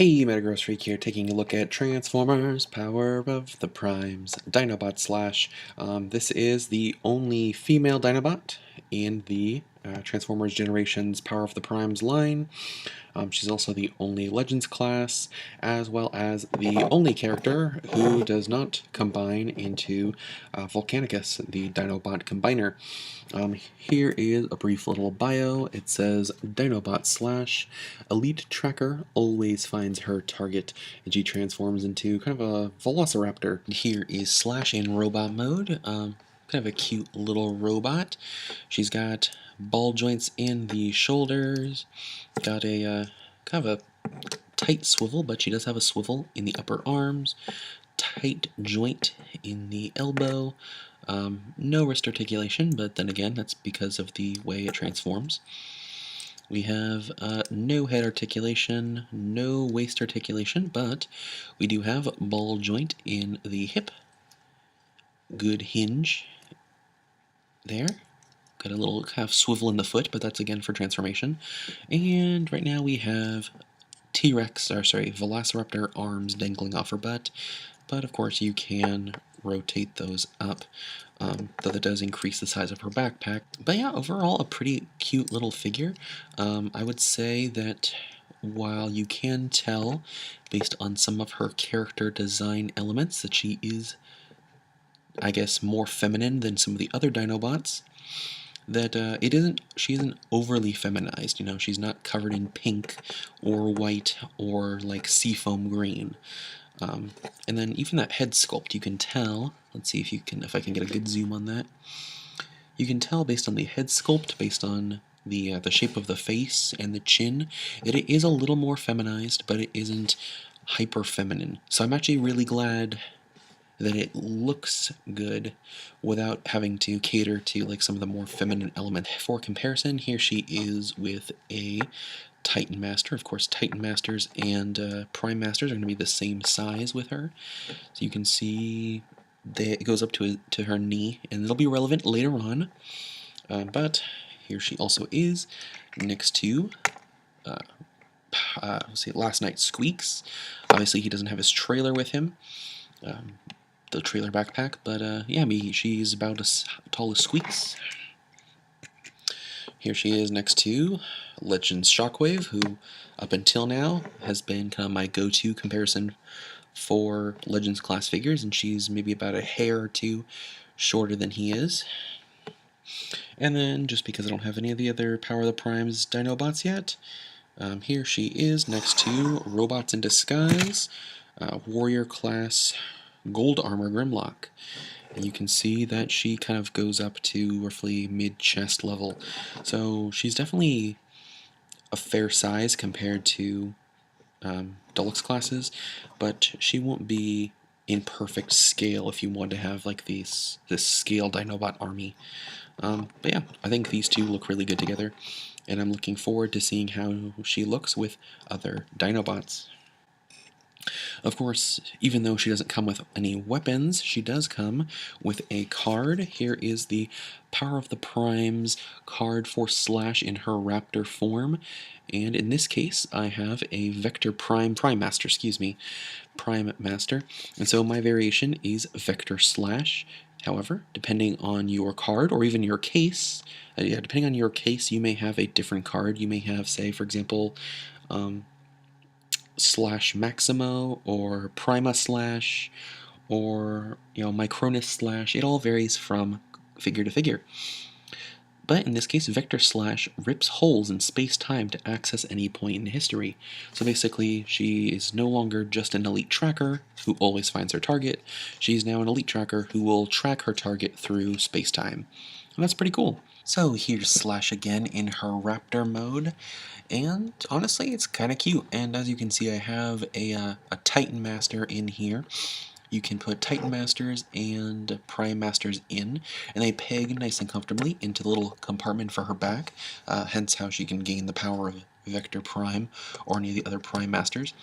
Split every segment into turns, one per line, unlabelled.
Hey, Metagross Freak here, taking a look at Transformers, Power of the Primes, Dinobot Slash. This is the only female Dinobot in the Transformers Generations Power of the Primes line. She's also the only Legends class, as well as the only character who does not combine into Volcanicus, the Dinobot Combiner. Here is a brief little bio. It says, Dinobot Slash, elite tracker, always finds her target, and she transforms into kind of a velociraptor. Here is Slash in robot mode. Kind of a cute little robot. She's got ball joints in the shoulders, got a kind of a tight swivel, but she does have a swivel in the upper arms, tight joint in the elbow, no wrist articulation, but then again, that's because of the way it transforms. We have no head articulation, no waist articulation, but we do have ball joint in the hip, good hinge there. Got a little half swivel in the foot, but that's again for transformation. And right now we have Velociraptor arms dangling off her butt, but of course you can rotate those up, though that does increase the size of her backpack. But yeah, overall a pretty cute little figure. I would say that while you can tell, based on some of her character design elements, that she is, I guess, more feminine than some of the other Dinobots, that she isn't overly feminized. You know, she's not covered in pink or white or like seafoam green. And then even that head sculpt, you can tell. Let's see if I can get a good zoom on that. You can tell based on the head sculpt, based on the shape of the face and the chin, that it is a little more feminized, but it isn't hyper feminine. So I'm actually really glad that it looks good without having to cater to like some of the more feminine elements. For comparison, here she is with a Titan Master. Of course, Titan Masters and Prime Masters are going to be the same size with her. So you can see it goes up to her knee, and it'll be relevant later on. But here she also is next to let's see, Last Night Squeaks. Obviously, he doesn't have his trailer with him. The trailer backpack, but yeah, she's about as tall as Squeaks. Here she is next to Legends Shockwave, who up until now has been kind of my go-to comparison for Legends class figures, and she's maybe about a hair or two shorter than he is. And then, just because I don't have any of the other Power of the Primes Dinobots yet, here she is next to Robots in Disguise, Warrior class Gold Armor Grimlock. And you can see that she kind of goes up to roughly mid-chest level. So she's definitely a fair size compared to Deluxe classes, but she won't be in perfect scale if you want to have like this scale Dinobot army. But yeah, I think these two look really good together, and I'm looking forward to seeing how she looks with other Dinobots. Of course, even though she doesn't come with any weapons, she does come with a card. Here is the Power of the Primes card for Slash in her Raptor form. And in this case, I have a Vector Prime Master. And so my variation is Vector Slash. However, depending on your card, or even your case, depending on your case, you may have a different card. You may have, say, for example, Slash Maximo, or Prima Slash, or Micronus Slash. It all varies from figure to figure. But in this case, Vector Slash rips holes in space-time to access any point in history. So basically, she is no longer just an elite tracker who always finds her target. She's now an elite tracker who will track her target through space-time. And that's pretty cool. So here's Slash again in her Raptor mode, and honestly, it's kind of cute. And as you can see, I have a Titan Master in here. You can put Titan Masters and Prime Masters in, and they peg nice and comfortably into the little compartment for her back, hence how she can gain the power of Vector Prime or any of the other Prime Masters.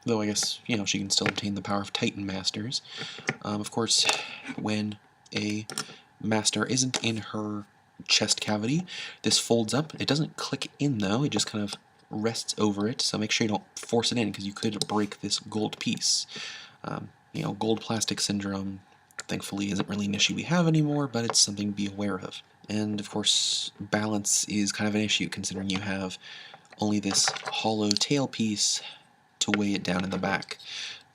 Though I guess, she can still obtain the power of Titan Masters. Of course, when a Master isn't in her chest cavity, this folds up. It doesn't click in though, it just kind of rests over it, so make sure you don't force it in because you could break this gold piece. Gold plastic syndrome, thankfully, isn't really an issue we have anymore, but it's something to be aware of. And of course, balance is kind of an issue considering you have only this hollow tail piece to weigh it down in the back.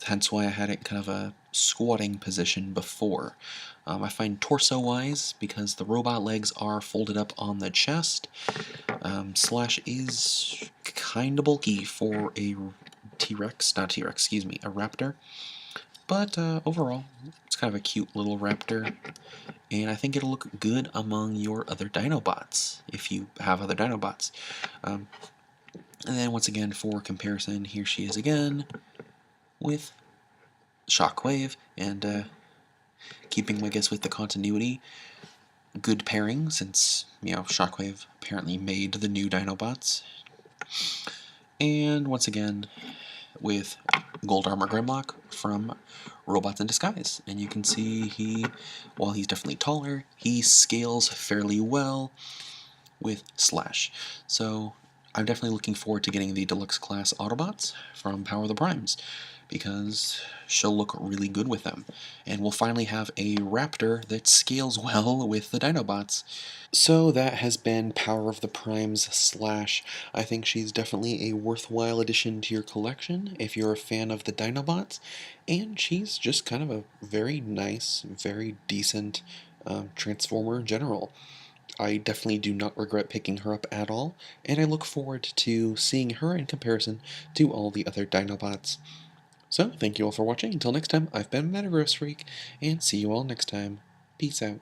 Hence why I had it kind of a squatting position before. I find torso-wise, because the robot legs are folded up on the chest, Slash is kind of bulky for a a Raptor. But overall, it's kind of a cute little Raptor, and I think it'll look good among your other Dinobots, if you have other Dinobots. And then once again, for comparison, here she is again, with Shockwave, and keeping, I guess, with the continuity, good pairing, since, Shockwave apparently made the new Dinobots. And once again, with Gold Armor Grimlock from Robots in Disguise. And you can see while he's definitely taller, he scales fairly well with Slash. So I'm definitely looking forward to getting the Deluxe Class Autobots from Power of the Primes, because she'll look really good with them. And we'll finally have a Raptor that scales well with the Dinobots. So that has been Power of the Primes Slash. I think she's definitely a worthwhile addition to your collection if you're a fan of the Dinobots, and she's just kind of a very nice, very decent Transformer in general. I definitely do not regret picking her up at all, and I look forward to seeing her in comparison to all the other Dinobots. So, thank you all for watching. Until next time, I've been Metagross Freak, and see you all next time. Peace out.